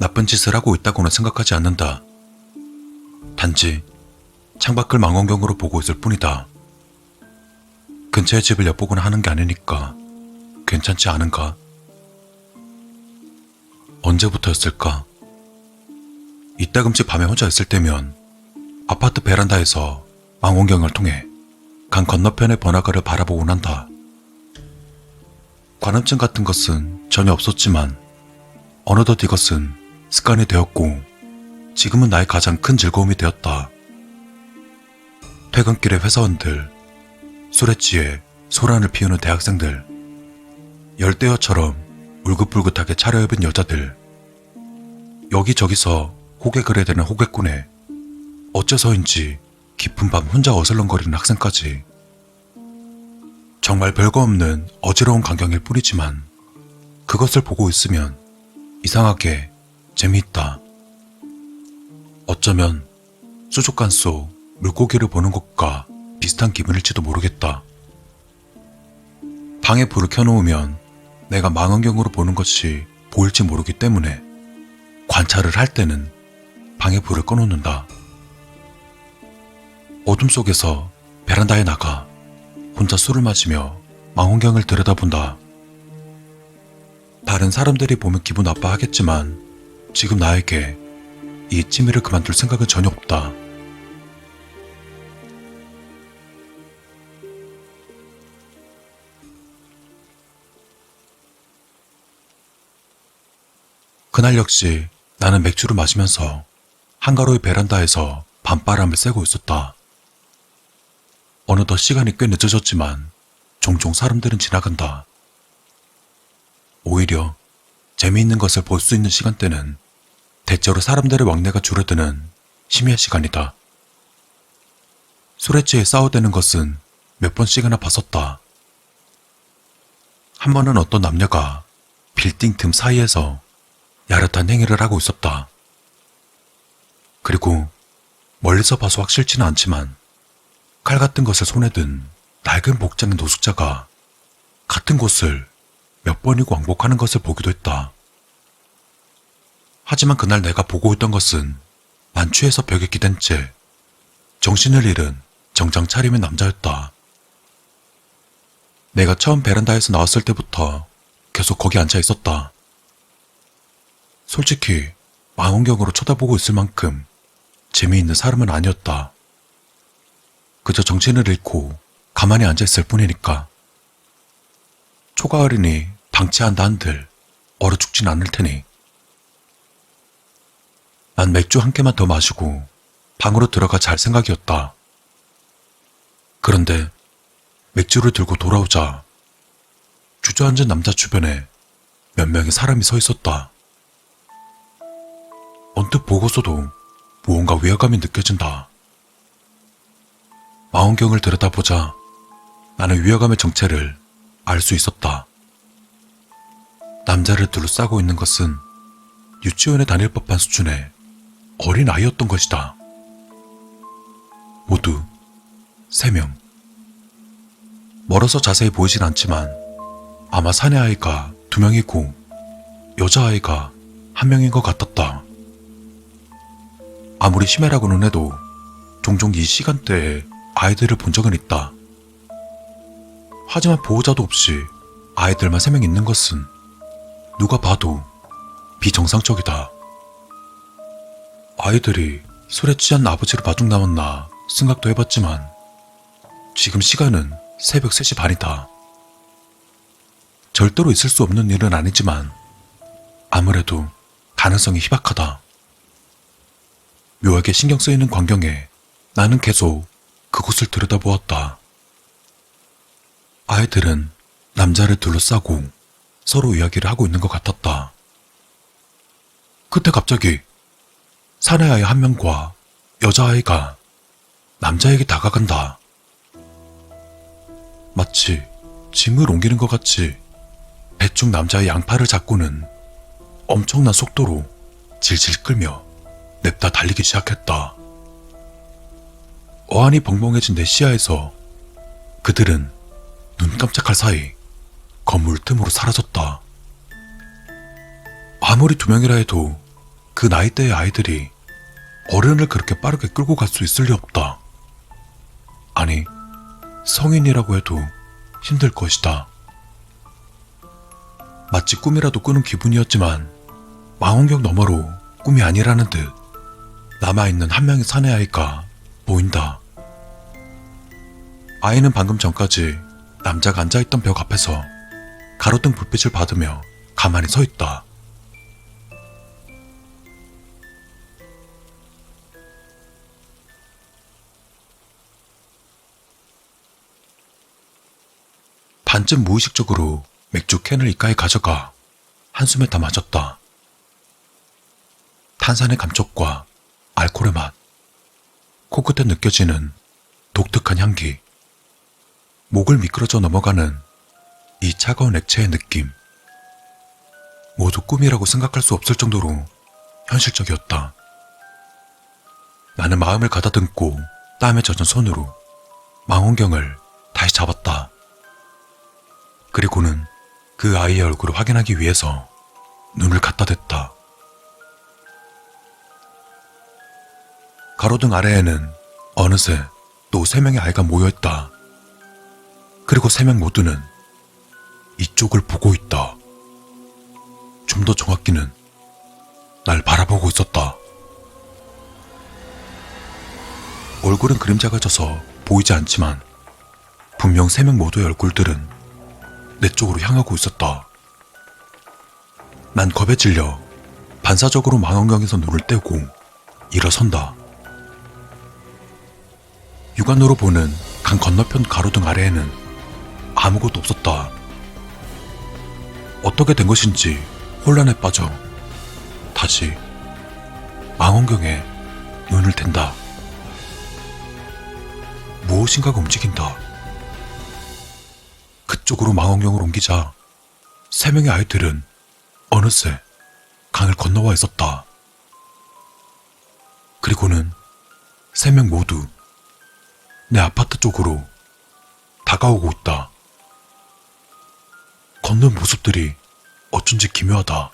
나쁜 짓을 하고 있다고는 생각하지 않는다. 단지 창밖을 망원경으로 보고 있을 뿐이다. 근처의 집을 엿보거나 하는 게 아니니까 괜찮지 않은가? 언제부터였을까? 이따금씩 밤에 혼자 있을 때면 아파트 베란다에서 망원경을 통해 강 건너편의 번화가를 바라보곤 한다. 관음증 같은 것은 전혀 없었지만 어느덧 이것은 습관이 되었고 지금은 나의 가장 큰 즐거움이 되었다. 퇴근길의 회사원들, 술에 취해 소란을 피우는 대학생들, 열대어처럼 울긋불긋하게 차려입은 여자들, 여기저기서 호객을 해대는 호객꾼에 어째서인지 깊은 밤 혼자 어슬렁거리는 학생까지. 정말 별거 없는 어지러운 광경일 뿐이지만 그것을 보고 있으면 이상하게 재미있다. 어쩌면 수족관 속 물고기를 보는 것과 비슷한 기분일지도 모르겠다. 방에 불을 켜놓으면 내가 망원경으로 보는 것이 보일지 모르기 때문에 관찰을 할 때는 방에 불을 꺼놓는다. 어둠 속에서 베란다에 나가 혼자 술을 마시며 망원경을 들여다본다. 다른 사람들이 보면 기분 나빠하겠지만 지금 나에게 이 취미를 그만둘 생각은 전혀 없다. 그날 역시 나는 맥주를 마시면서 한가로이 베란다에서 밤바람을 쐬고 있었다. 어느덧 시간이 꽤 늦어졌지만 종종 사람들은 지나간다. 오히려 재미있는 것을 볼 수 있는 시간대는 대체로 사람들의 왕래가 줄어드는 심야 시간이다. 술에 취해 싸워대는 것은 몇 번씩이나 봤었다. 한 번은 어떤 남녀가 빌딩 틈 사이에서 야릇한 행위를 하고 있었다. 그리고 멀리서 봐서 확실치는 않지만 칼 같은 것을 손에 든 낡은 복장의 노숙자가 같은 곳을 몇 번이고 왕복하는 것을 보기도 했다. 하지만 그날 내가 보고 있던 것은 만취해서 벽에 기댄 채 정신을 잃은 정장 차림의 남자였다. 내가 처음 베란다에서 나왔을 때부터 계속 거기 앉아 있었다. 솔직히 망원경으로 쳐다보고 있을 만큼 재미있는 사람은 아니었다. 그저 정신을 잃고 가만히 앉아있을 뿐이니까. 초가을이니 방치한다 한들 얼어 죽진 않을 테니. 난 맥주 한 캔만 더 마시고 방으로 들어가 잘 생각이었다. 그런데 맥주를 들고 돌아오자 주저앉은 남자 주변에 몇 명의 사람이 서 있었다. 언뜻 보고서도 무언가 위화감이 느껴진다. 망원경을 들여다보자 나는 위화감의 정체를 알 수 있었다. 남자를 둘러싸고 있는 것은 유치원에 다닐 법한 수준의 어린 아이였던 것이다. 모두 3명. 멀어서 자세히 보이진 않지만 아마 사내 아이가 2명이고 여자아이가 1명인 것 같았다. 아무리 심해라고는 해도 종종 이 시간대에 아이들을 본 적은 있다. 하지만 보호자도 없이 아이들만 3명 있는 것은 누가 봐도 비정상적이다. 아이들이 술에 취한 아버지를 마중 나왔나 생각도 해봤지만 지금 시간은 새벽 3시 반이다. 절대로 있을 수 없는 일은 아니지만 아무래도 가능성이 희박하다. 묘하게 신경 쓰이는 광경에 나는 계속 그곳을 들여다보았다. 아이들은 남자를 둘러싸고 서로 이야기를 하고 있는 것 같았다. 그때 갑자기 사내 아이 1명과 여자아이가 남자에게 다가간다. 마치 짐을 옮기는 것 같이 대충 남자의 양팔을 잡고는 엄청난 속도로 질질 끌며 냅다 달리기 시작했다. 어안이 벙벙해진 내 시야에서 그들은 눈 깜짝할 사이 건물 틈으로 사라졌다. 아무리 2명이라 해도 그 나이대의 아이들이 어른을 그렇게 빠르게 끌고 갈 수 있을 리 없다. 아니, 성인이라고 해도 힘들 것이다. 마치 꿈이라도 꾸는 기분이었지만 망원경 너머로 꿈이 아니라는 듯 남아있는 한 명의 사내 아이가 보인다. 아이는 방금 전까지 남자가 앉아있던 벽 앞에서 가로등 불빛을 받으며 가만히 서 있다. 반쯤 무의식적으로 맥주 캔을 입가에 가져가 한숨에 다 마셨다. 탄산의 감촉과 알코올의 맛, 코끝에 느껴지는 독특한 향기, 목을 미끄러져 넘어가는 이 차가운 액체의 느낌. 모두 꿈이라고 생각할 수 없을 정도로 현실적이었다. 나는 마음을 가다듬고 땀에 젖은 손으로 망원경을 다시 잡았다. 그리고는 그 아이의 얼굴을 확인하기 위해서 눈을 갖다 댔다. 가로등 아래에는 어느새 또 3명의 아이가 모여있다. 그리고 3명 모두는 이쪽을 보고 있다. 좀 더 정확히는 날 바라보고 있었다. 얼굴은 그림자가 져서 보이지 않지만 분명 3명 모두의 얼굴들은 내 쪽으로 향하고 있었다. 난 겁에 질려 반사적으로 망원경에서 눈을 떼고 일어선다. 육안으로 보는 강 건너편 가로등 아래에는 아무것도 없었다. 어떻게 된 것인지 혼란에 빠져 다시 망원경에 눈을 댄다. 무엇인가가 움직인다. 그쪽으로 망원경을 옮기자 3명의 아이들은 어느새 강을 건너와 있었다. 그리고는 3명 모두 내 아파트 쪽으로 다가오고 있다. 걷는 모습들이 어쩐지 기묘하다.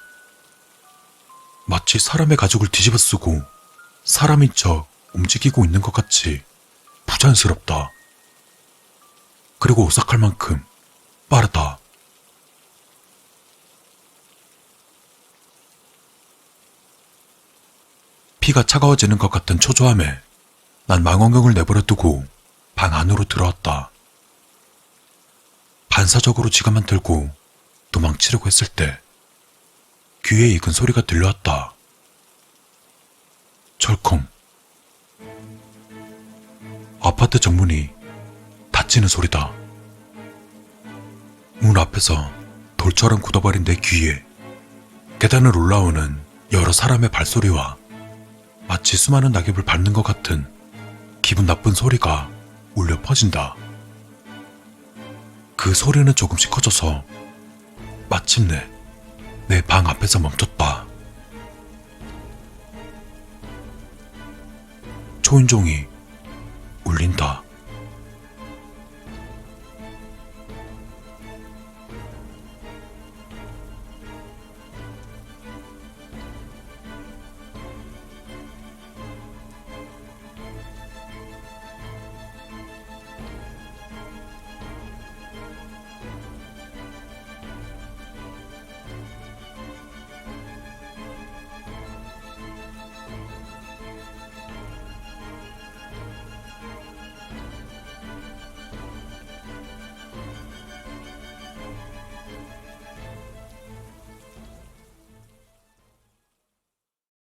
마치 사람의 가죽을 뒤집어 쓰고 사람인 척 움직이고 있는 것 같이 부자연스럽다. 그리고 오싹할 만큼 빠르다. 피가 차가워지는 것 같은 초조함에 난 망원경을 내버려 두고 방 안으로 들어왔다. 반사적으로 지갑만 들고 도망치려고 했을 때 귀에 익은 소리가 들려왔다. 철컹. 아파트 정문이 닫히는 소리다. 문 앞에서 돌처럼 굳어버린 내 귀에 계단을 올라오는 여러 사람의 발소리와 마치 수많은 낙엽을 밟는 것 같은 기분 나쁜 소리가 울려 퍼진다. 그 소리는 조금씩 커져서 마침내 내 방 앞에서 멈췄다. 초인종이 울린다.